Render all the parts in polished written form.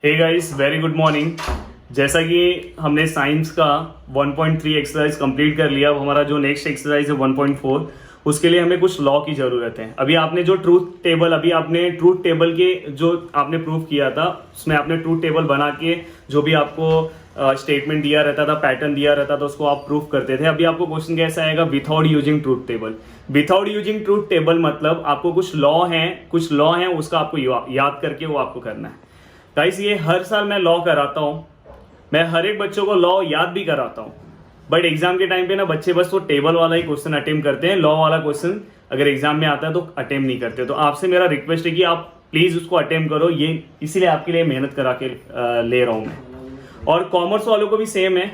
हे guys, very good morning. जैसा कि हमने साइंस का 1.3 एक्सरसाइज कंप्लीट कर लिया, अब हमारा जो नेक्स्ट एक्सरसाइज है 1.4, उसके लिए हमें कुछ लॉ की ज़रूरत है। अभी आपने जो ट्रूथ टेबल के जो आपने प्रूफ किया था, उसमें आपने ट्रूथ टेबल बना के जो भी आपको स्टेटमेंट दिया रहता था, पैटर्न दिया रहता था, उसको आप प्रूफ करते थे। अभी आपको क्वेश्चन कैसा आएगा? Without using truth table. Without using truth table मतलब आपको कुछ लॉ है उसका आपको याद करके वो आपको करना है। गाइस, ये हर साल मैं लॉ कराता हूँ, मैं हर एक बच्चों को लॉ याद भी कराता हूँ, बट एग्जाम के टाइम पे ना बच्चे बस वो टेबल वाला ही क्वेश्चन अटेम्प्ट करते हैं। लॉ वाला क्वेश्चन अगर एग्जाम में आता है तो अटेम्प्ट नहीं करते। तो आपसे मेरा रिक्वेस्ट है कि आप प्लीज उसको अटेम्प्ट करो, ये इसीलिए आपके लिए मेहनत करा के ले रहा हूँ मैं। और कॉमर्स वालों को भी सेम है।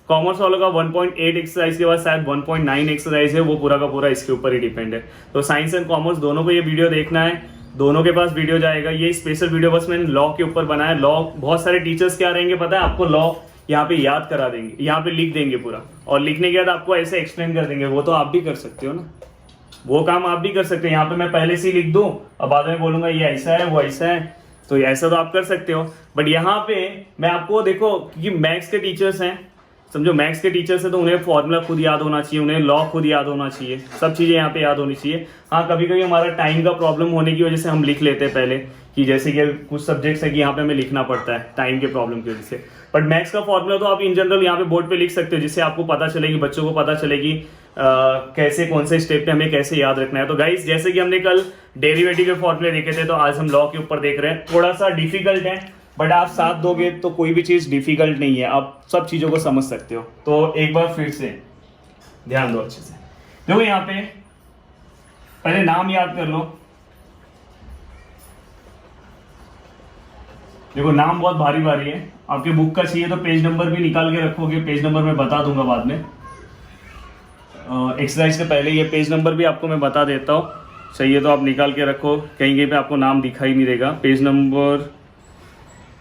कॉमर्स वालों का 1.8 एक्सरसाइज के बाद शायद 1.9 एक्सरसाइज है, वो पूरा का पूरा इसके ऊपर ही डिपेंड है। तो साइंस एंड कॉमर्स दोनों को ये वीडियो देखना है, दोनों के पास वीडियो जाएगा। ये स्पेशल वीडियो बस मैंने लॉ के ऊपर बनाया। लॉ बहुत सारे टीचर्स क्या रहेंगे पता है आपको? लॉ यहाँ पे याद करा देंगे, यहाँ पे लिख देंगे पूरा, और लिखने के बाद आपको ऐसे एक्सप्लेन कर देंगे। वो तो आप भी कर सकते हो ना, वो काम आप भी कर सकते हो। यहाँ पे मैं पहले से ही लिख दूं और बाद में बोलूंगा ये ऐसा है वो ऐसा है, तो ऐसा तो आप कर सकते हो। बट यहाँ पे मैं आपको, देखो, क्योंकि मैथ्स के टीचर्स हैं, समझो मैथ्स के टीचर्स है तो उन्हें फॉर्मूला खुद याद होना चाहिए, उन्हें लॉ खुद याद होना चाहिए, सब चीज़ें यहाँ पे याद होनी चाहिए। हाँ, कभी कभी हमारा टाइम का प्रॉब्लम होने की वजह से हम लिख लेते हैं पहले, कि जैसे कि कुछ सब्जेक्ट्स है कि यहाँ पे हमें लिखना पड़ता है टाइम के प्रॉब्लम की वजह से। बट मैथ्स का फॉर्मूला तो आप इन जनरल यहाँ पे बोर्ड पे लिख सकते हो, जिससे आपको पता चलेगी, बच्चों को पता चलेगी कैसे कौन से स्टेप पे हमें कैसे याद रखना है। तो गाइस, जैसे कि हमने कल डेरिवेटिव के फॉर्मूले देखे थे, तो आज हम लॉ के ऊपर देख रहे हैं। थोड़ा सा डिफिकल्ट है, बट आप साथ दोगे तो कोई भी चीज़ डिफिकल्ट नहीं है, आप सब चीज़ों को समझ सकते हो। तो एक बार फिर से ध्यान दो अच्छे से। देखो यहाँ पे पहले नाम याद कर लो। देखो नाम बहुत भारी भारी है, आपके बुक का चाहिए तो पेज नंबर भी निकाल के रखोगे, पेज नंबर मैं बता दूंगा बाद में। एक्सरसाइज के पहले ये पेज नंबर भी आपको मैं बता देता हूँ, चाहिए तो आप निकाल के रखो। कहीं कहीं पे आपको नाम दिखाई नहीं देगा। पेज नंबर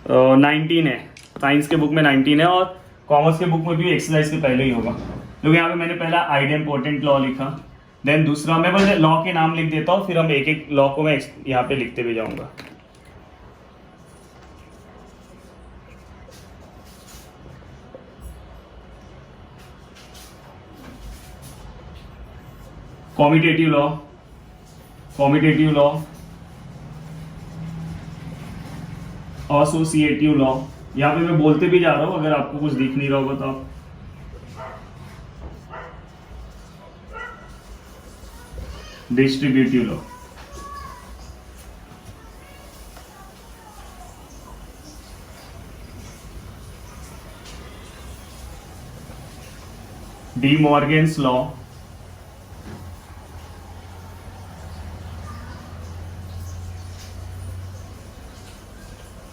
19 है, साइंस के बुक में 19 है, और कॉमर्स के बुक में भी एक्सरसाइज के पहले ही होगा। क्योंकि यहाँ पे मैंने पहला आइडेम्पोर्टेंट लॉ लिखा, देन दूसरा मैं बस लॉ के नाम लिख देता हूँ, फिर हम एक एक लॉ को मैं यहाँ पे लिखते भी जाऊंगा। Commutative law, commutative law, associative law, यहाँ पे मैं बोलते भी जा रहा हूँ, अगर आपको कुछ दिख नहीं रहा होगा तो आप। Distributive law, D Morgan's law,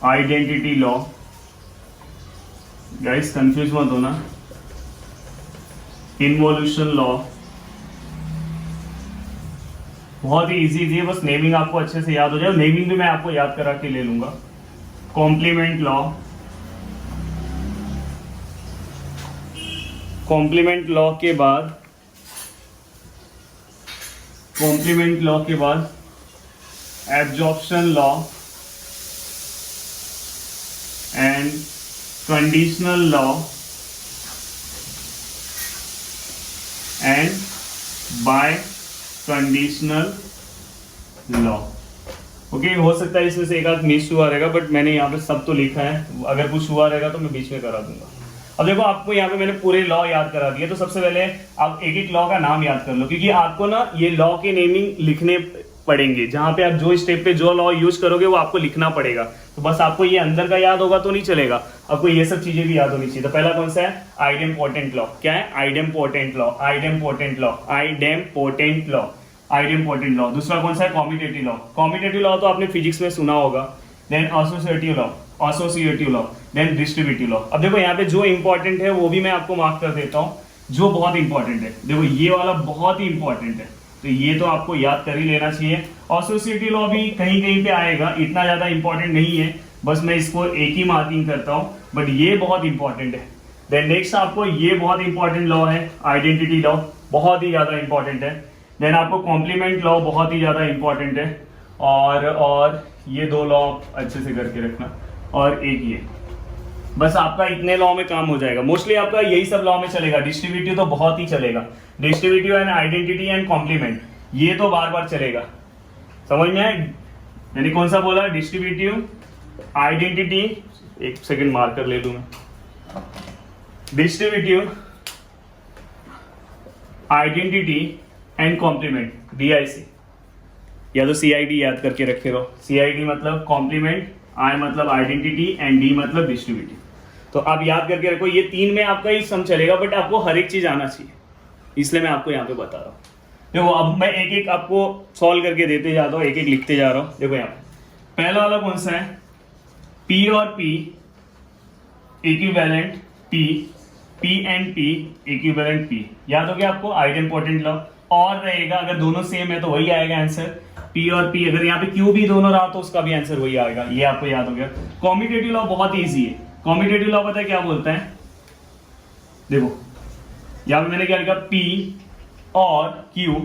identity law, guys confuse मत होना, इन्वोल्यूशन लॉ, बहुत ही इजी है, बस नेमिंग आपको अच्छे से याद हो जाए। नेमिंग भी मैं आपको याद करा के ले लूंगा। कॉम्प्लीमेंट लॉ, कॉम्प्लीमेंट लॉ के बाद absorption law and conditional law and bye conditional law. Okay, हो सकता है इसमें से एक आध मिस हुआ रहेगा, बट मैंने यहाँ पे सब तो लिखा है। अगर कुछ हुआ रहेगा तो मैं बीच में करा दूंगा। अब देखो, आपको यहाँ पे मैंने पूरे लॉ याद करा दिए, तो सबसे पहले आप एक एक लॉ का नाम याद कर लो, क्योंकि आपको ना ये लॉ के नेमिंग लिखने पड़ेंगे। जहां पे आप जो स्टेप पे जो लॉ यूज करोगे वो आपको लिखना पड़ेगा। तो बस आपको ये अंदर का याद होगा तो नहीं चलेगा, आपको ये सब चीजें भी याद होनी चाहिए। तो पहला कौन सा है? Idempotent law. क्या है? Idempotent law, idempotent law, idempotent law, idempotent law. दूसरा कौन सा है? Commutative law. कॉम्यूटेटिव लॉ तो आपने फिजिक्स में सुना होगा। Then associative law, associative law, then distributive law. अब देखो यहाँ पे जो इंपॉर्टेंट है वो भी मैं आपको मार्क कर देता हूँ, जो बहुत इंपॉर्टेंट है। देखो ये वाला बहुत ही इंपॉर्टेंट है, तो ये तो आपको याद कर ही लेना चाहिए। एसोसिएटिव लॉ भी कहीं कहीं पे आएगा, इतना ज्यादा इंपॉर्टेंट नहीं है, बस मैं इसको एक ही मार्किंग करता हूँ, बट ये बहुत इंपॉर्टेंट है। देन नेक्स्ट आपको ये बहुत इंपॉर्टेंट लॉ है, आइडेंटिटी लॉ, बहुत ही ज्यादा इंपॉर्टेंट है। देन आपको कॉम्प्लीमेंट लॉ बहुत ही ज्यादा इंपॉर्टेंट है, और ये दो लॉ अच्छे से करके रखना। और एक ये, बस आपका इतने लॉ में काम हो जाएगा। मोस्टली आपका यही सब लॉ में चलेगा। डिस्ट्रीब्यूटिव तो बहुत ही चलेगा, distributive and identity and complement, ये तो बार बार चलेगा। समझ में आए? यानी कौन सा बोला? डिस्ट्रीब्यूटिव, आइडेंटिटी, एक सेकंड मार्कर ले लूं मैं, distributive, identity and complement, DIC, या तो CID याद करके रखे रहो। CID मतलब कॉम्प्लीमेंट, I मतलब आइडेंटिटी एंड D मतलब डिस्ट्रीब्यूटिव। तो आप याद करके रखो, ये तीन में आपका ही सम चलेगा, बट आपको हर एक चीज आना चाहिए, इसलिए मैं आपको यहाँ पे बता रहा हूँ। देखो अब मैं एक एक आपको सॉल्व करके देते जाता हूँ, एक एक लिखते जा रहा हूँ। देखो यहाँ पे पहला वाला कौन सा है? P और P equivalent P, P and P equivalent P। याद हो गया आपको? आइडेंपोटेंट लॉ। और रहेगा, अगर दोनों सेम है तो वही आएगा आंसर, P और P। अगर यहाँ पे Q भी दोनों रहा तो उसका भी आंसर वही आएगा, ये आपको याद हो गया। कॉम्यूटेटिव लॉ बहुत ईजी है। कॉम्यूटेटिव लॉ पता है क्या बोलता है? देखो यहाँ पे मैंने क्या लिखा, P और Q,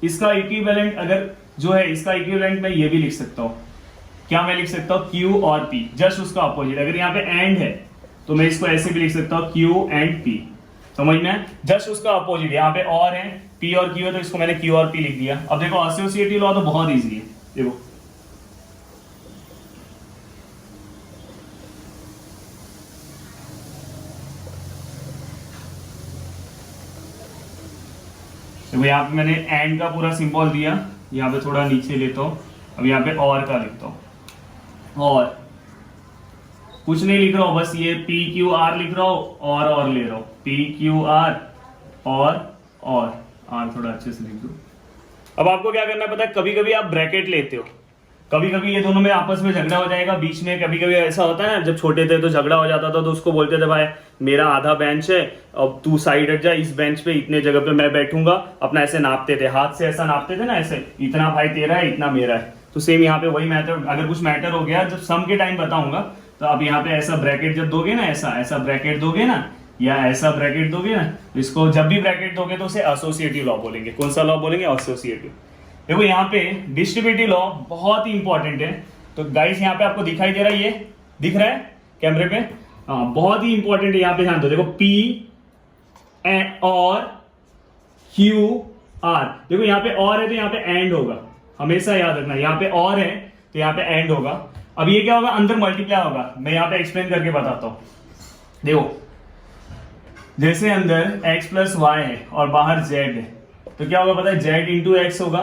इसका इक्विवेलेंट अगर जो है, इसका इक्विवेलेंट मैं ये भी लिख सकता हूँ। क्या मैं लिख सकता हूँ? Q और P, जस्ट उसका अपोजिट। अगर यहाँ पे एंड है तो मैं इसको ऐसे भी लिख सकता हूँ, Q एंड P। समझ में? जस्ट उसका अपोजिट। यहाँ पे और है, P और Q है, तो इसको मैंने Q और P लिख दिया। अब देखो एसोसिएटिव लॉ तो बहुत इजी है। देखो यहाँ पे मैंने एंड का पूरा सिंबल दिया, यहाँ पे थोड़ा नीचे लेता हूँ। अब यहाँ पे और का लिखता हूँ, और कुछ नहीं लिख रहा हूँ, बस ये PQR लिख रहा हूँ और ले रहा हूँ, PQR और R थोड़ा अच्छे से लिख दो। अब आपको क्या करना है पता है? कभी कभी आप ब्रैकेट लेते हो, कभी कभी ये दोनों में आपस में झगड़ा हो जाएगा बीच में। कभी कभी ऐसा होता है ना, जब छोटे थे तो झगड़ा हो जाता था, तो उसको बोलते थे भाई मेरा आधा बेंच है, अब तू साइड हट जा, इस बेंच पे इतने जगह पे मैं बैठूंगा। अपना ऐसे नापते थे, हाथ से ऐसा नापते थे ना, ऐसे इतना भाई तेरा है, इतना मेरा है। तो सेम यहाँ पे वही मैटर, अगर कुछ मैटर हो गया, जब सम के टाइम बताऊंगा, तो आप यहाँ पे ऐसा ब्रैकेट जब दोगे ना, ऐसा ब्रैकेट दोगे ना, या ऐसा ब्रैकेट दोगे ना, इसको जब भी ब्रैकेट दोगे तो उसे एसोसिएटिव लॉ बोलेंगे। कौन सा लॉ बोलेंगे? एसोसिएटिव। देखो यहाँ पे डिस्ट्रीब्यूटिव लॉ बहुत ही इंपॉर्टेंट है। तो गाइस यहाँ पे आपको दिखाई दे रहा है, ये दिख रहा है कैमरे पे? हाँ, बहुत ही इंपॉर्टेंट है। यहाँ पे ध्यान दो, देखो P और Q R। देखो यहाँ पे और है तो यहाँ पे एंड होगा, हमेशा याद रखना। यहाँ पे और है तो यहाँ पे एंड होगा। अब ये क्या होगा? अंदर मल्टीप्लाई होगा। मैं यहाँ पे एक्सप्लेन करके बताता हूँ। देखो जैसे अंदर x प्लस वाई है और बाहर z है, तो क्या होगा पता है? z इंटू एक्स होगा,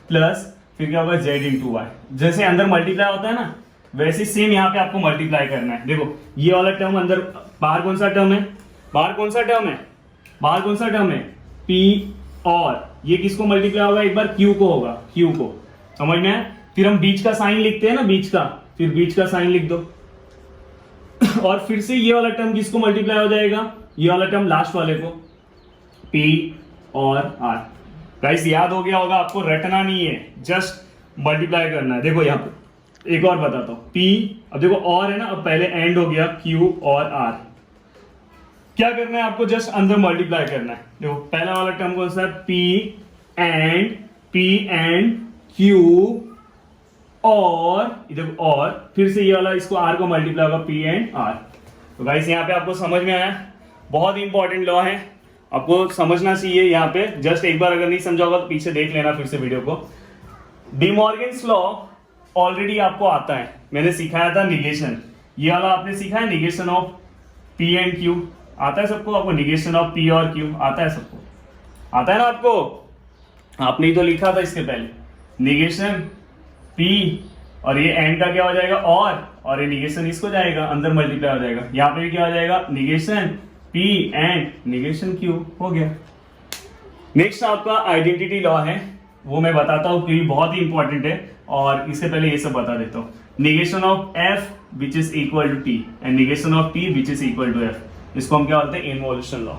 प्लस फिर क्या होगा? z into y. जैसे अंदर मल्टीप्लाई होता है ना, वैसे सेम यहाँ पे आपको मल्टीप्लाई करना है। देखो ये वाला टर्म अंदर, बाहर कौन सा टर्म है? बाहर कौन सा टर्म है? बाहर कौन सा टर्म है? P, और ये किसको मल्टीप्लाई होगा? एक बार Q को होगा, Q को। समझ में है? फिर हम बीच का साइन लिखते हैं ना, बीच का, फिर बीच का साइन लिख दो। और फिर से ये वाला टर्म किसको मल्टीप्लाई हो जाएगा? ये वाला टर्म लास्ट वाले को, P और R। गाइस याद हो गया होगा, आपको रटना नहीं है, जस्ट मल्टीप्लाई करना है। देखो यहाँ पे एक और बताता हूँ, P, अब देखो और है ना, अब पहले एंड हो गया Q और R। क्या करना है आपको? जस्ट अंदर मल्टीप्लाई करना है। देखो पहला वाला टर्म कौन सा है? P एंड Q और इधर, और फिर से ये वाला, इसको R को मल्टीप्लाई होगा, P एंड R। तो गाइस यहाँ पे आपको समझ में आया? बहुत इंपॉर्टेंट लॉ है, आपको समझना चाहिए। यहाँ पे जस्ट एक बार अगर नहीं समझा होगा तो पीछे देख लेना फिर से वीडियो को। डी मॉर्गन्स लॉ ऑलरेडी आपको आता है, मैंने सिखाया था निगेशन। ये वाला आपने सीखा है, negation of P and Q। आता है सबको? आपको निगेशन ऑफ P और Q आता है सबको? आता है ना आपको? आपने ही तो लिखा था इसके पहले, निगेशन P और ये एंड का क्या हो जाएगा? और ये निगेशन इसको जाएगा, अंदर मल्टीप्लाई हो जाएगा। यहाँ पे भी क्या हो जाएगा? Negation P and negation Q हो गया। नेक्स्ट आपका आइडेंटिटी लॉ है, वो मैं बताता हूँ क्योंकि बहुत ही इंपॉर्टेंट है। और इससे पहले ये सब बता देता हूँ। Negation of F which is equal to T and negation of T which is equal to F, इसको हम क्या बोलते हैं? Involution law.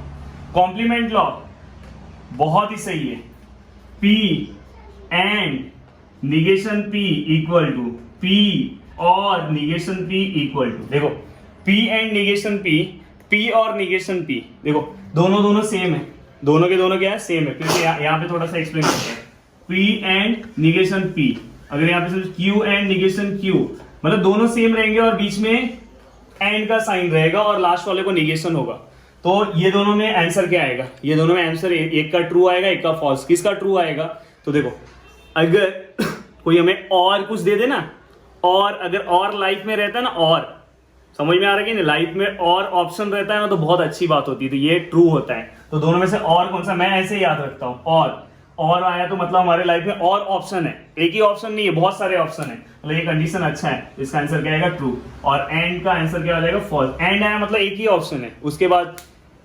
कॉम्प्लीमेंट लॉ बहुत ही सही है, P and negation P equal to P और निगेशन P इक्वल टू, देखो P एंड निगेशन P और निगेशन P, देखो दोनों सेम है, दोनों के दोनों क्या है? सेम है। फिर यहाँ पे थोड़ा सा एक्सप्लेन करते हैं। P एंड निगेशन P, अगर यहाँ पे Q एंड निगेशन Q, मतलब दोनों सेम रहेंगे और बीच में एंड का साइन रहेगा और लास्ट वाले को निगेशन होगा। तो ये दोनों में आंसर क्या आएगा, ये दोनों में आंसर एक का ट्रू आएगा, एक का फॉल्स। किसका ट्रू आएगा, तो देखो अगर कोई हमें और कुछ दे दे ना, और अगर और लाइफ में रहता है ना, और समझ में आ रहा है कि नहीं, लाइफ में और ऑप्शन रहता है ना तो बहुत अच्छी बात होती है, तो ये ट्रू होता है। तो दोनों में से और कौन सा, मैं ऐसे याद रखता हूँ, और आया तो मतलब हमारे लाइफ में और ऑप्शन है, एक ही ऑप्शन नहीं है, बहुत सारे ऑप्शन है, मतलब ये कंडीशन अच्छा है, इसका आंसर क्या आएगा, ट्रू। और एंड का आंसर क्या हो जाएगा, फॉल्स। एंड आया मतलब एक ही ऑप्शन है, उसके बाद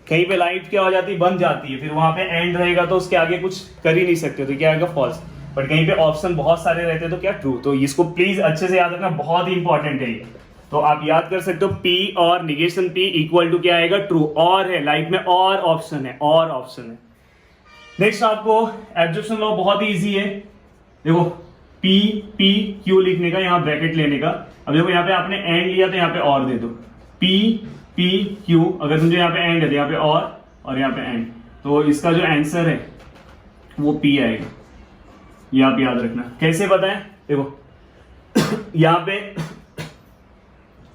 कहीं पे लाइट क्या हो जाती है, बंद जाती है, फिर वहां पे एंड रहेगा तो उसके आगे कुछ कर ही नहीं सकते, तो क्या आएगा, फॉल्स। बट कहीं पे ऑप्शन बहुत सारे रहते हैं तो क्या, ट्रू। तो इसको प्लीज अच्छे से याद रखना, बहुत ही इंपॉर्टेंट है ये। तो आप याद कर सकते हो P और निगेशन P इक्वल टू क्या आएगा, ट्रू। और है लाइफ में, और ऑप्शन है, और ऑप्शन है। नेक्स्ट आपको एब्जॉर्प्शन लॉ बहुत ही इजी है। देखो P P Q लिखने का, यहाँ ब्रैकेट लेने का। अब देखो यहाँ पे आपने एंड लिया तो यहाँ पे और दे दो, P P Q। अगर समझो यहाँ पे एंड है तो यहाँ पे और यहाँ पे एंड, तो इसका जो आंसर है वो P आएगा। ये आप याद रखना। कैसे पता है, देखो यहाँ पे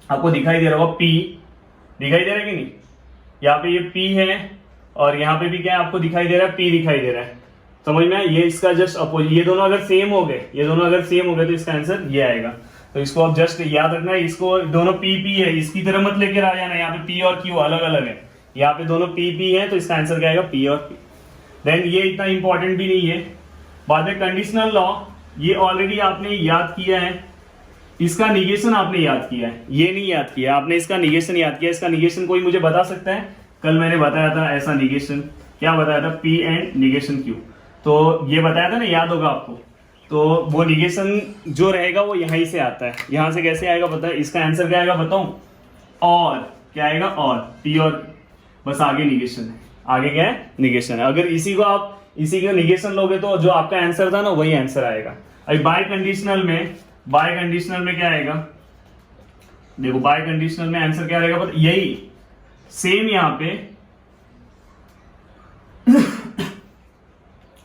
आपको दिखाई दे रहा होगा P, दिखाई दे रहा है कि नहीं, यहाँ पे ये P है और यहाँ पे भी क्या है आपको दिखाई दे रहा है, P दिखाई दे रहा है। समझ में, ये इसका जस्ट अपोजिट। ये दोनों अगर सेम हो गए, ये दोनों अगर सेम हो गए तो इसका आंसर ये आएगा। तो इसको आप जस्ट याद रखना है, इसको दोनों P P है, इसकी तरह मत लेकर आ जाना। यहाँ पे P और Q अलग अलग है, यहाँ पे दोनों P P है, तो इसका आंसर क्या आएगा, P और P। देन ये इतना इंपॉर्टेंट भी नहीं है। बाद में कंडीशनल लॉ, ये ऑलरेडी आपने याद किया है, इसका निगेशन आपने याद किया है, ये नहीं याद किया आपने, इसका निगेशन याद किया। इसका निगेशन कोई मुझे बता सकता है, कल मैंने बताया था ऐसा निगेशन, क्या बताया था, P एंड निगेशन Q। तो ये बताया था ना, याद होगा आपको। तो वो निगेशन जो रहेगा वो यहीं से आता है। यहां से कैसे आएगा पता है, इसका आंसर क्या आएगा बताऊं, और क्या आएगा, और P और बस आगे निगेशन है, आगे क्या है, निगेशन है। अगर इसी को आप इसी का निगेशन लोगे तो जो आपका आंसर था ना वही आंसर आएगा। अभी बाय कंडीशनल में क्या आएगा, देखो बाय कंडीशनल में आंसर क्या रहेगा, यही सेम यहाँ पे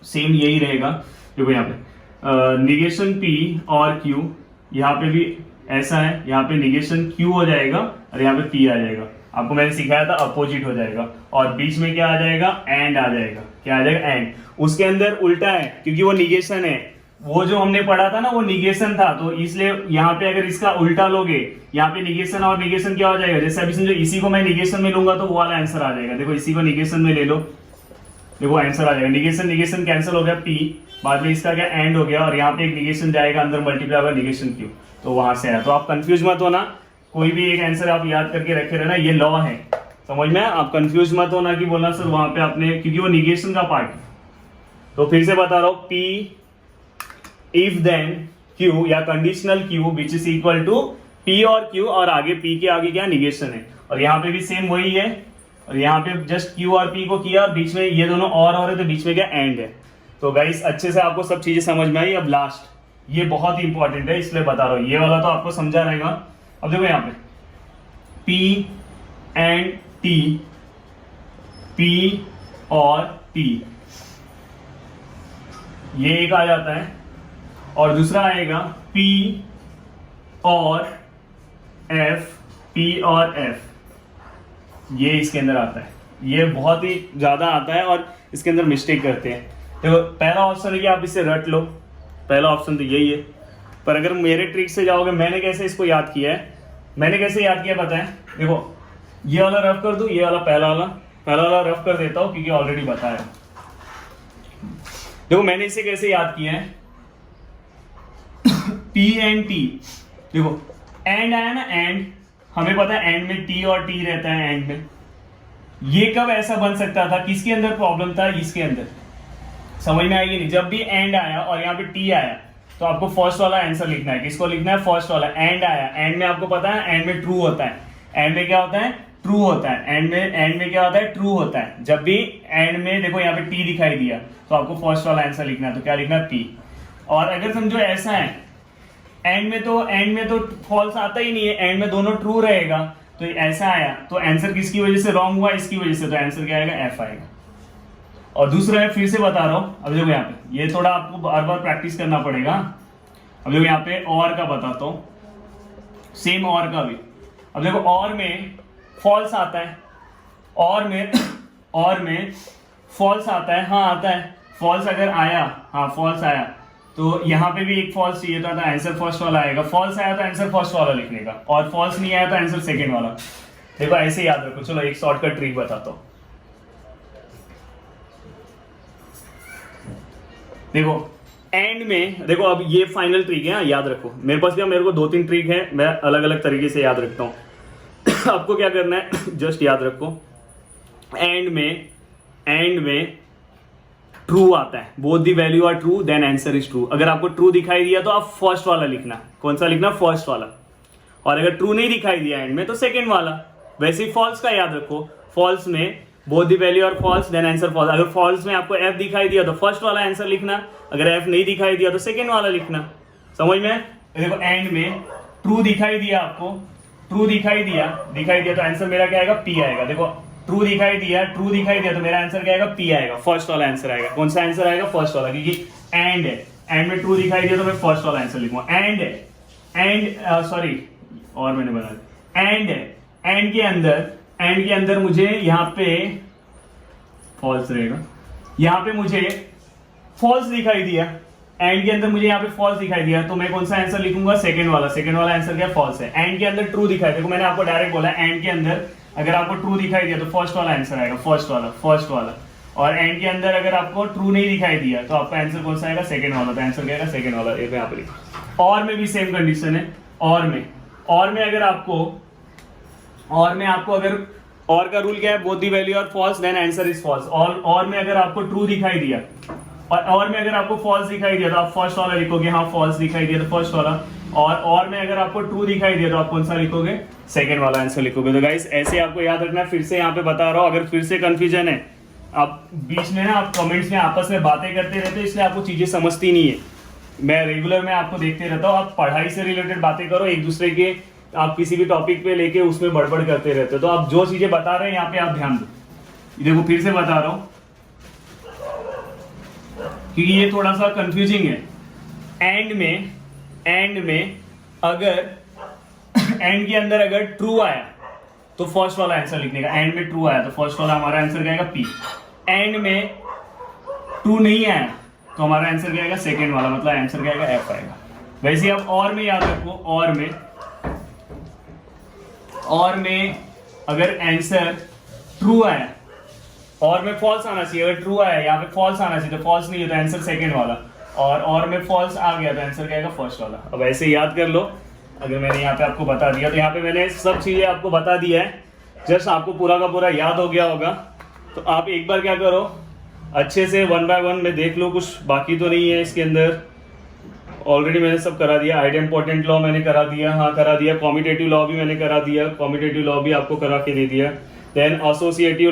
सेम यही रहेगा। देखो यहाँ पे निगेशन P और Q, यहाँ पे भी ऐसा है, यहाँ पे निगेशन Q हो जाएगा और यहाँ पे P आ जाएगा। आपको मैंने सिखाया था अपोजिट हो जाएगा, और बीच में क्या आ जाएगा, एंड आ जाएगा। क्या आ जाएगा, एंड। उसके अंदर उल्टा है क्योंकि वो निगेशन है, वो जो हमने पढ़ा था ना वो निगेशन था, तो इसलिए यहाँ पे अगर इसका उल्टा लोगे, यहाँ पे निगेशन और निगेशन क्या हो जाएगा, जैसे अभी समझो इसी को मैं निगेशन में लूंगा तो वो वाला आंसर आ जाएगा। देखो इसी को निगेशन में ले लो, देखो आंसर आ जाएगा। निगेशन कैंसिल हो गया P, बाद में इसका क्या एंड हो गया, और यहाँ पे एक निगेशन जाएगा अंदर, मल्टीप्लाई होगा निगेशन Q, तो वहां से आया। तो आप कंफ्यूज मत होना, कोई भी एक आंसर आप याद करके रखे रहना, ये लॉ है, समझ में। आप कंफ्यूज मत होना कि बोलना सर वहां पे आपने, क्योंकि वो निगेशन का पार्ट है। तो फिर से बता रहा हूं, P इफ देन Q या conditional Q which is equal to P और Q, और आगे P के आगे क्या निगेशन है, और यहाँ पे भी सेम वही है, और यहाँ पे जस्ट Q और P को किया, बीच में ये दोनों और है, तो बीच में क्या एंड है। तो गाइस अच्छे से आपको सब चीजें समझ में आई। अब लास्ट, ये बहुत ही इंपॉर्टेंट है इसलिए बता रहा हूँ, ये वाला तो आपको समझा रहेगा। अब देखो यहाँ पे P एंड T, P और T, ये एक आ जाता है, और दूसरा आएगा P और F, P और F, ये इसके अंदर आता है। ये बहुत ही ज्यादा आता है और इसके अंदर मिस्टेक करते हैं। देखो पहला ऑप्शन है कि आप इसे रट लो, पहला ऑप्शन तो यही है, पर अगर मेरे ट्रिक से जाओगे, मैंने कैसे इसको याद किया है, मैंने कैसे याद किया पता है, देखो ये वाला रफ कर दूं, ये वाला पहला वाला रफ कर देता हूं क्योंकि ऑलरेडी बताया। देखो मैंने इसे कैसे याद किया है, P एंड T, देखो एंड आया ना, एंड हमें पता है एंड में T और T रहता है एंड में। ये कब ऐसा बन सकता था, किसके अंदर प्रॉब्लम था, इसके अंदर, समझ में आएगी नहीं। जब भी एंड आया और यहाँ पे T आया तो आपको फर्स्ट वाला आंसर लिखना है। किसको लिखना है, फर्स्ट वाला। एंड आया, एंड में आपको पता है एंड में ट्रू होता है, एंड में क्या होता है, ट्रू होता है, एंड में क्या होता है, ट्रू होता है। जब भी एंड में देखो यहाँ पे T दिखाई दिया तो आपको फर्स्ट वाला आंसर लिखना है, तो क्या लिखना है, P। और अगर समझो ऐसा है, एंड में तो फॉल्स आता ही नहीं है, एंड में दोनों ट्रू रहेगा, तो ऐसा आया तो आंसर किसकी वजह से रॉन्ग हुआ, इसकी वजह से, तो आंसर क्या आएगा, F आएगा। और दूसरा है, फिर से बता रहा हूं, अब देखो यहाँ पे ये थोड़ा आपको बार बार प्रैक्टिस करना पड़ेगा। अब देखो यहाँ पे और का बताता हूं, सेम और का भी, अब देखो और में फॉल्स आता है, और में फॉल्स आता है, हाँ आता है। फॉल्स अगर आया, हाँ फॉल्स आया तो यहाँ पे भी एक फॉल्स चाहिए था, तो आंसर फर्स्ट वाला आएगा। फॉल्स आया तो आंसर फर्स्ट वाला लिखने का, और फॉल्स नहीं आया तो आंसर सेकंड वाला। देखो ऐसे याद रखो। चलो एक शॉर्टकट ट्रिक बताता हूँ। देखो एंड में, देखो अब ये फाइनल ट्रिक है, याद रखो। मेरे पास क्या, मेरे को 2-3 ट्रिक है, मैं अलग अलग तरीके से याद रखता हूँ। आपको क्या करना है, जस्ट याद रखो। एंड में ट्रू आता है, both the value are true then answer is true. अगर आपको ट्रू दिखाई दिया तो आप फर्स्ट वाला लिखना। कौन सा लिखना, फर्स्ट वाला। और अगर ट्रू नहीं दिखाई दिया एंड में तो सेकंड वाला। वैसे ही फॉल्स का याद रखो, फॉल्स में both the value are false then answer false. अगर फॉल्स में आपको एफ दिखाई दिया तो फर्स्ट वाला आंसर लिखना, अगर एफ नहीं दिखाई दिया तो सेकंड वाला लिखना। समझ में? देखो एंड में ट्रू दिखाई दिया, आपको ट्रू दिखाई दिया तो आंसर मेरा क्या आएगा, पी आएगा। देखो ट्रू दिखाई दिया तो मेरा आंसर क्या आएगा, पी आएगा, फर्स्ट वाला आंसर आएगा। कौन सा आंसर आएगा, फर्स्ट वाला, क्योंकि एंड है। एंड में ट्रू दिखाई दिया तो मैं फर्स्ट वाला आंसर लिखूंगा। और मैंने बना दिया एंड के अंदर मुझे यहाँ पे फॉल्स रहेगा, यहाँ पे मुझे फॉल्स दिखाई दिया। एंड के अंदर मुझे यहाँ पे फॉल्स दिखाई दिया तो मैं कौन सा आंसर लिखूंगा, सेकंड वाला आंसर क्या, फॉल्स है। एंड के अंदर ट्रू दिखाई, देखो मैंने आपको डायरेक्ट बोला एंड के अंदर अगर आपको ट्रू दिखाई दिया तो फर्स्ट वाला आंसर आएगा, फर्स्ट वाला। और एंड के अंदर अगर आपको ट्रू नहीं दिखाई दिया तो आपका आंसर कौन सा आएगा, सेकंड वाला। तो आंसर क्या आएगा, सेकंड वाला। ये यहाँ पे लिखा। और में भी सेम कंडीशन है। और में अगर और का रूल क्या है, both the value are false then answer is false. और में अगर आपको ट्रू दिखाई दिया और में अगर आपको फॉल्स दिखाई दिया तो आप फर्स्ट वाला लिखोगे, हाँ फॉल्स दिखाई दिया तो फर्स्ट वाला। और में अगर आपको ट्रू दिखाई दिया तो आप कौन सा लिखोगे, सेकंड वाला आंसर लिखोगे। तो गाइस ऐसे आपको याद रखना है। फिर से यहाँ पे बता रहा हूँ, अगर फिर से कंफ्यूजन है, आप बीच में ना आप कमेंट्स में आपस में बातें करते रहते हो, इसलिए आपको चीजें समझती नहीं है। मैं रेगुलर में आपको देखते रहता हूँ, आप पढ़ाई से रिलेटेड बातें करो, एक दूसरे के आप किसी भी टॉपिक पे लेके उसमें बड़बड़ करते रहते हो। तो आप जो चीजें बता रहे हैं यहाँ पे आप ध्यान दो। देखो फिर से बता रहा हूँ क्योंकि ये थोड़ा सा कंफ्यूजिंग है। एंड में अगर एंड के अंदर अगर ट्रू आया तो फर्स्ट वाला आंसर लिखने का। एंड में ट्रू आया तो फर्स्ट वाला हमारा आंसर क्या आएगा, पी। एंड में ट्रू नहीं आया तो हमारा आंसर क्या आएगा, सेकंड वाला, मतलब आंसर क्या आएगा, एफ आएगा। वैसे आप और में याद रखो, और में अगर आंसर ट्रू आया और में फॉल्स आना चाहिए, अगर ट्रू आया यहाँ पे फॉल्स आना चाहिए तो फॉल्स नहीं है तो आंसर सेकंड वाला। और में फॉल्स आ गया तो आंसर क्या आएगा, फर्स्ट वाला। अब ऐसे याद कर लो। अगर मैंने यहाँ पे आपको बता दिया तो यहाँ पे मैंने सब चीजें आपको बता दिया है, जस्ट आपको पूरा का पूरा याद हो गया होगा। तो आप एक बार क्या करो, अच्छे से 1 बाय 1 में देख लो, कुछ बाकी तो नहीं है इसके अंदर। ऑलरेडी मैंने सब करा दिया। आइडिया इंपॉर्टेंट लॉ मैंने करा दिया, हाँ करा दिया। कॉम्यूटेटिव लॉ भी मैंने करा दिया, कॉम्यूटेटिव लॉ भी आपको करा के दे दिया। देन एसोसिएटिव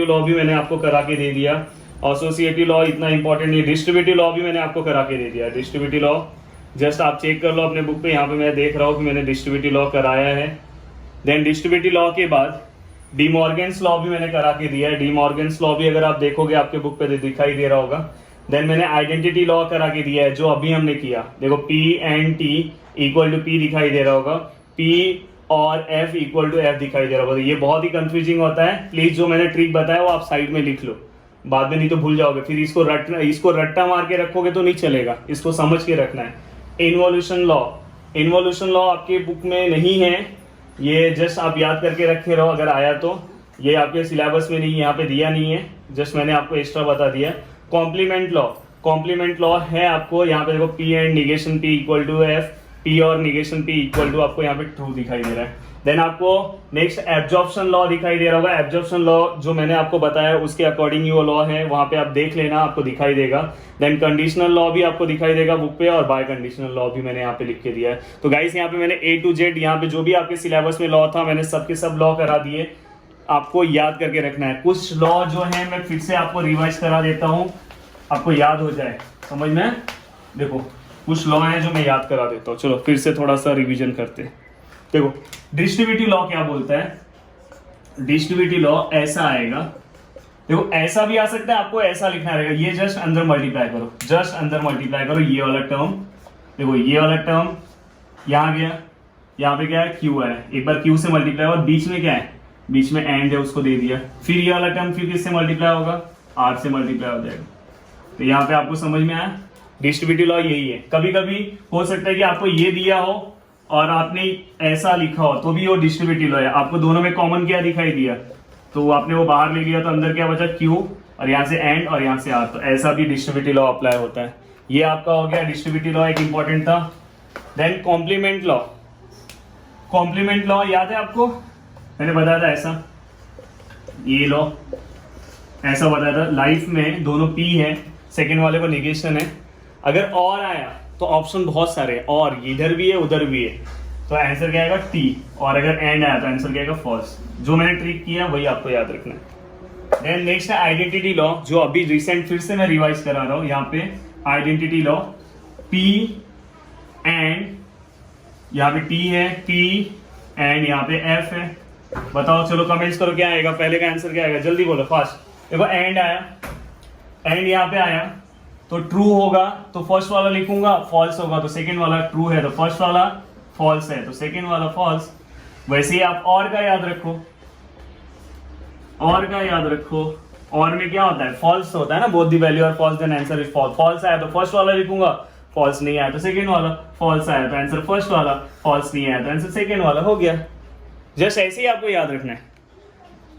लॉ भी मैंने आपको करा के दे दिया। एसोसिएटिव लॉ इतना इंपॉर्टेंट नहीं। डिस्ट्रीब्यूटिव लॉ भी मैंने आपको करा के दे दिया। डिस्ट्रीब्यूटिव लॉ जस्ट आप चेक कर लो अपने बुक पे, यहाँ पे मैं देख रहा हूँ कि मैंने डिस्ट्रीब्यूटिव लॉ कराया है। देन डिस्ट्रीब्यूटिव लॉ के बाद डी मॉर्गन्स लॉ भी मैंने करा के दिया है। डी मॉर्गन्स लॉ भी अगर आप देखोगे आपके बुक पे दिखाई दे रहा होगा। देन मैंने आइडेंटिटी लॉ करा के दिया है, जो अभी हमने किया। देखो P and T equal to P दिखाई दे रहा होगा, P और F इक्वल टू F दिखाई दे रहा होगा। तो ये बहुत ही कंफ्यूजिंग होता है। प्लीज जो मैंने ट्रिक बताया वो आप साइड में लिख लो, बाद में नहीं तो भूल जाओगे। फिर इसको रट्टा मार के रखोगे तो नहीं चलेगा, इसको समझ के रखना है। इन्वोल्यूशन लॉ आपके बुक में नहीं है, ये जस्ट आप याद करके रखे रहो। अगर आया तो ये आपके सिलेबस में नहीं, यहाँ पे दिया नहीं है, जस्ट मैंने आपको एक्स्ट्रा बता दिया। कॉम्प्लीमेंट लॉ है आपको यहाँ पे। देखो P and negation P equal to F, P और निगेशन P इक्वल टू, आपको यहाँ पे ट्रू दिखाई दे रहा है। देन आपको नेक्स्ट एब्जॉर्प्शन लॉ दिखाई दे रहा होगा। एब्जॉर्प्शन लॉ जो मैंने आपको बताया उसके अकॉर्डिंग ही वो लॉ है, वहां पे आप देख लेना, आपको दिखाई देगा। देन कंडीशनल लॉ भी आपको दिखाई देगा बुक पे, और बाय कंडीशनल लॉ भी मैंने यहाँ पे लिख के दिया है। तो गाइस यहाँ पे मैंने A to Z यहाँ पे जो भी आपके सिलेबस में लॉ था मैंने सबके सब लॉ करा दिए, आपको याद करके रखना है। कुछ लॉ जो है मैं फिर से आपको रिवाइज करा देता हूँ, आपको याद हो जाए, समझ में। देखो कुछ लॉ है जो मैं याद करा देता हूँ, चलो फिर से थोड़ा सा रिवीजन करते हैं। देखो डिस्ट्रीब्यूटिव लॉ क्या बोलता है, डिस्ट्रीब्यूटिव लॉ ऐसा आएगा। देखो ऐसा भी आ सकता है, आपको ऐसा लिखना रहेगा, ये जस्ट अंदर मल्टीप्लाई करो, जस्ट अंदर मल्टीप्लाई करो ये वाला टर्म। देखो ये वाला टर्म यहाँ गया, यहाँ पे क्या है क्यू है, एक बार क्यू से मल्टीप्लाई और बीच में क्या है, बीच में एंड है उसको दे दिया। फिर ये वाला टर्म फिर किससे मल्टीप्लाई होगा, आर से मल्टीप्लाई हो जाएगा। तो यहाँ पे आपको समझ में आया, डिस्ट्रीब्यूटिव लॉ यही है। कभी कभी हो सकता है कि आपको ये दिया हो और आपने ऐसा लिखा हो तो भी वो डिस्ट्रीब्यूटिव लॉ है। आपको दोनों में कॉमन क्या दिखाई दिया, तो आपने वो बाहर ले लिया तो अंदर क्या बचा क्यू और यहाँ से एंड और यहाँ से आर, तो ऐसा भी डिस्ट्रीब्यूटिव लॉ अप्लाई होता है। ये आपका हो गया डिस्ट्रीब्यूटिव लॉ, एक इंपॉर्टेंट था। Then complement law. Complement law याद है आपको, मैंने बताया था ऐसा, ये लॉ ऐसा बताया था, लाइफ में दोनों पी है, सेकेंड वाले को निगेशन है। अगर और आया तो ऑप्शन बहुत सारे हैं, और इधर भी है उधर भी है, तो आंसर क्या आएगा टी। और अगर एंड आया तो आंसर क्या आएगा फॉल्स। जो मैंने ट्रिक किया वही आपको याद रखना है। देन नेक्स्ट है आइडेंटिटी लॉ, जो अभी रिसेंट फिर से मैं रिवाइज करा रहा हूँ। यहाँ पे आइडेंटिटी लॉ, पी एंड, यहाँ पे टी है, पी एंड यहाँ पे एफ है। बताओ चलो कमेंट्स करो क्या आएगा, पहले का आंसर क्या आएगा, जल्दी बोलो फास्ट। देखो एंड आया, एंड यहाँ पे आया तो ट्रू होगा तो फर्स्ट वाला लिखूंगा, फॉल्स होगा तो सेकंड वाला, ट्रू है तो फर्स्ट वाला, फॉल्स है तो सेकंड वाला फॉल्स। वैसे ही आप और का याद रखो, और का याद रखो, और में क्या होता है फॉल्स होता है ना, both the value are false then answer is false. False आया तो फर्स्ट वाला लिखूंगा, फॉल्स नहीं आया तो सेकंड वाला, फॉल्स आया तो आंसर फर्स्ट वाला, फॉल्स नहीं आया तो आंसर सेकंड वाला, हो गया। जस्ट ऐसे ही आपको याद रखना है।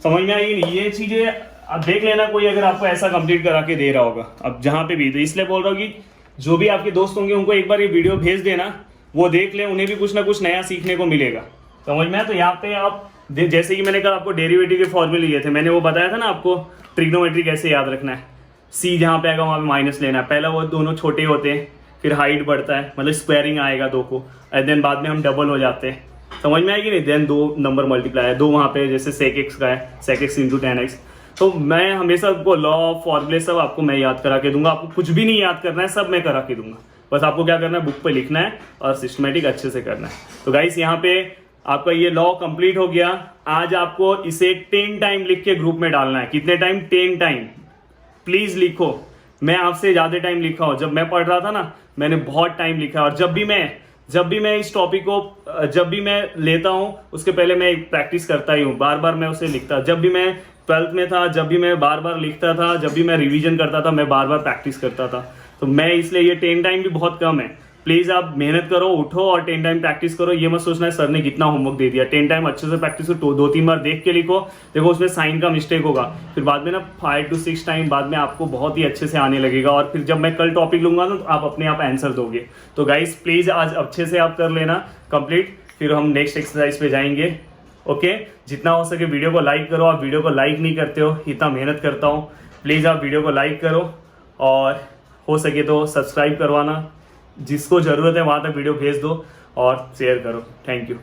समझ में आई नहीं, ये चीजें अब देख लेना कोई अगर आपको ऐसा कंप्लीट करा के दे रहा होगा अब जहां पे भी, तो इसलिए बोल रहा हूँ कि जो भी आपके दोस्त होंगे उनको एक बार ये वीडियो भेज देना, वो देख ले, उन्हें भी कुछ ना कुछ नया सीखने को मिलेगा। समझ में? तो यहाँ पे आप जैसे कि मैंने कहा आपको डेरिवेटिव के फॉर्मूले लिए थे, मैंने वो बताया था ना आपको ट्रिग्नोमेट्री कैसे याद रखना है। सी जहाँ पे आएगा वहाँ पे माइनस लेना है, पहला वो दोनों छोटे होते हैं, फिर हाइट बढ़ता है, मतलब स्क्वायरिंग आएगा दो को, एंड देन बाद में हम डबल हो जाते हैं। समझ में आएगी नहीं, देन दो नंबर मल्टीप्लाई है, दो वहाँ पे जैसे सेक एक्स का है, सेक एक्स इंटू 10x। तो मैं हमेशा आपको लॉ फॉर्मूले सब आपको मैं याद करा के दूंगा, आपको कुछ भी नहीं याद करना है, सब मैं करा के दूंगा। बस आपको क्या करना है, बुक पे लिखना है और सिस्टमेटिक अच्छे से करना है। तो गाइस यहाँ पे आपका ये लॉ कंप्लीट हो गया। आज आपको इसे 10 टाइम लिख के ग्रुप में डालना है। कितने टाइम? 10 टाइम। प्लीज लिखो, मैं आपसे ज्यादा टाइम लिखा हूं। जब मैं पढ़ रहा था ना, मैंने बहुत टाइम लिखा, और जब भी मैं इस टॉपिक को जब भी मैं लेता हूं उसके पहले मैं प्रैक्टिस करता ही हूँ, बार बार मैं उसे लिखता। जब भी मैं 12th में था, जब भी मैं बार बार लिखता था, जब भी मैं रिवीजन करता था, मैं बार बार प्रैक्टिस करता था। तो मैं इसलिए ये 10 टाइम भी बहुत कम है। प्लीज आप मेहनत करो, उठो और 10 टाइम प्रैक्टिस करो। ये मत सोचना है सर ने कितना होमवर्क दे दिया। 10 टाइम अच्छे से प्रैक्टिस करो, 2-3 बार देख के लिखो। देखो उसमें साइन का मिस्टेक होगा, फिर बाद में ना 5 to 6 टाइम बाद में आपको बहुत ही अच्छे से आने लगेगा, और फिर जब मैं कल टॉपिक लूंगा ना तो आप अपने आप आंसर दोगे। तो गाइस प्लीज आज अच्छे से आप कर लेना कंप्लीट, फिर हम नेक्स्ट एक्सरसाइज पे जाएंगे। ओके, जितना हो सके वीडियो को लाइक करो। आप वीडियो को लाइक नहीं करते हो, इतना मेहनत करता हूँ, प्लीज आप वीडियो को लाइक करो, और हो सके तो सब्सक्राइब करवाना। जिसको ज़रूरत है वहाँ तक वीडियो भेज दो और शेयर करो। Thank you.